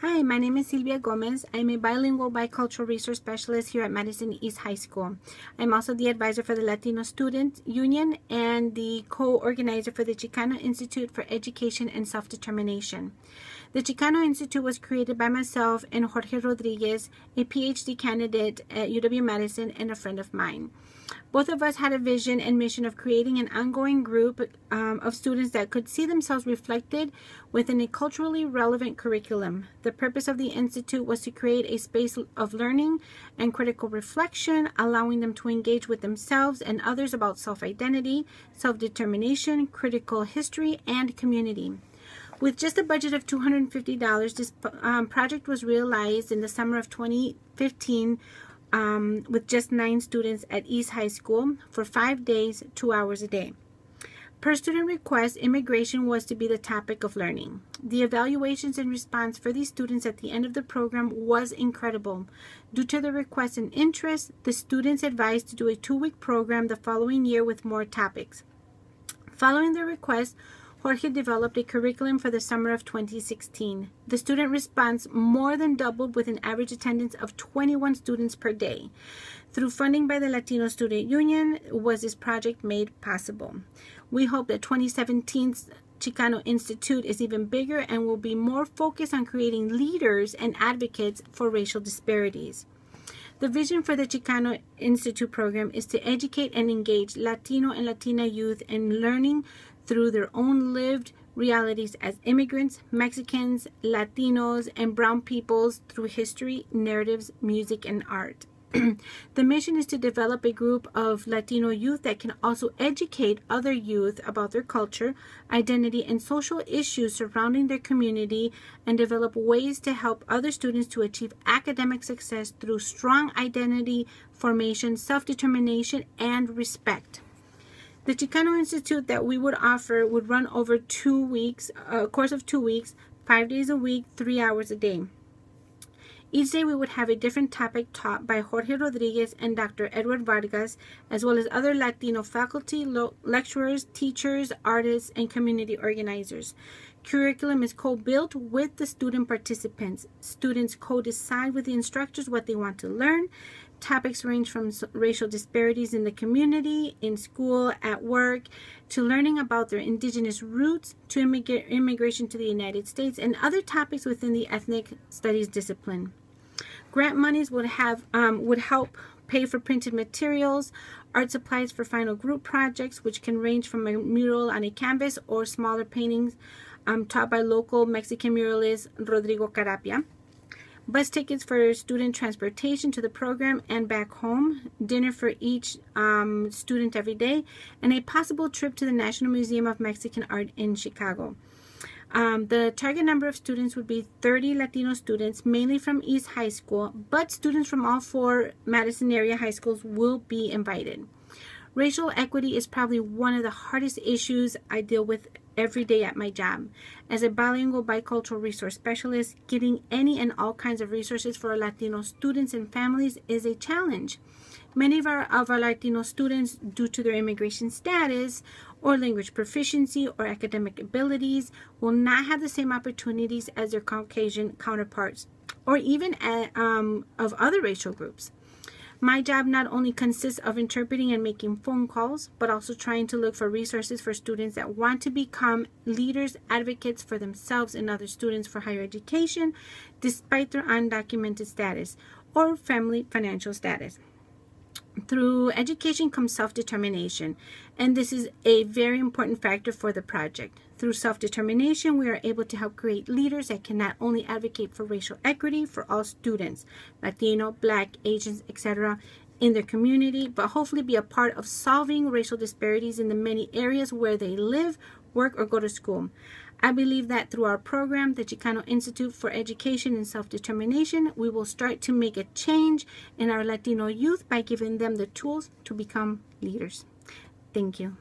Hi, my name is Silvia Gomez. I'm a bilingual bicultural resource specialist here at Madison East High School. I'm also the advisor for the Latino Student Union and the co-organizer for the Xicano Institute for Education and Self-Determination. The Xicano Institute was created by myself and Jorge Rodriguez, a PhD candidate at UW-Madison and a friend of mine. Both of us had a vision and mission of creating an ongoing group of students that could see themselves reflected within a culturally relevant curriculum. The purpose of the Institute was to create a space of learning and critical reflection, allowing them to engage with themselves and others about self-identity, self-determination, critical history, and community. With just a budget of $250, this project was realized in the summer of 2015 with just 9 students at East High School for 5 days, 2 hours a day. Per student request, immigration was to be the topic of learning. The evaluations and response for these students at the end of the program was incredible. Due to the request and interest, the students advised to do a 2-week program the following year with more topics. Following the request, Jorge developed a curriculum for the summer of 2016. The student response more than doubled with an average attendance of 21 students per day. Through funding by the Latino Student Union was this project made possible. We hope that 2017's Xicano Institute is even bigger and will be more focused on creating leaders and advocates for racial disparities. The vision for the Xicano Institute program is to educate and engage Latino and Latina youth in learning through their own lived realities as immigrants, Mexicans, Latinos, and brown peoples through history, narratives, music, and art. The mission is to develop a group of Latino youth that can also educate other youth about their culture, identity, and social issues surrounding their community, and develop ways to help other students to achieve academic success through strong identity formation, self-determination, and respect. The Xicano Institute that we would offer would run over 2 weeks, a course of 2 weeks, 5 days a week, 3 hours a day. Each day we would have a different topic taught by Jorge Rodriguez and Dr. Edward Vargas, as well as other Latino faculty, lecturers, teachers, artists, and community organizers. Curriculum is co-built with the student participants. Students co-decide with the instructors what they want to learn. Topics range from racial disparities in the community, in school, at work, to learning about their indigenous roots, to immigration to the United States, and other topics within the ethnic studies discipline. Grant monies would help pay for printed materials, art supplies for final group projects, which can range from a mural on a canvas or smaller paintings taught by local Mexican muralist Rodrigo Carapia. Bus tickets for student transportation to the program and back home, dinner for each student every day, and a possible trip to the National Museum of Mexican Art in Chicago. The target number of students would be 30 Latino students, mainly from East High School, but students from all 4 Madison area high schools will be invited. Racial equity is probably one of the hardest issues I deal with every day at my job. As a bilingual bicultural resource specialist, getting any and all kinds of resources for our Latino students and families is a challenge. Many of our Latino students, due to their immigration status or language proficiency or academic abilities, will not have the same opportunities as their Caucasian counterparts or even of other racial groups. My job not only consists of interpreting and making phone calls, but also trying to look for resources for students that want to become leaders, advocates for themselves and other students for higher education, despite their undocumented status or family financial status. Through education comes self-determination, and this is a very important factor for the project. Through self-determination, we are able to help create leaders that can not only advocate for racial equity for all students, Latino, Black, Asians, etc., in their community, but hopefully be a part of solving racial disparities in the many areas where they live, work, or go to school. I believe that through our program, the Xicano Institute for Education and Self-Determination, we will start to make a change in our Latino youth by giving them the tools to become leaders. Thank you.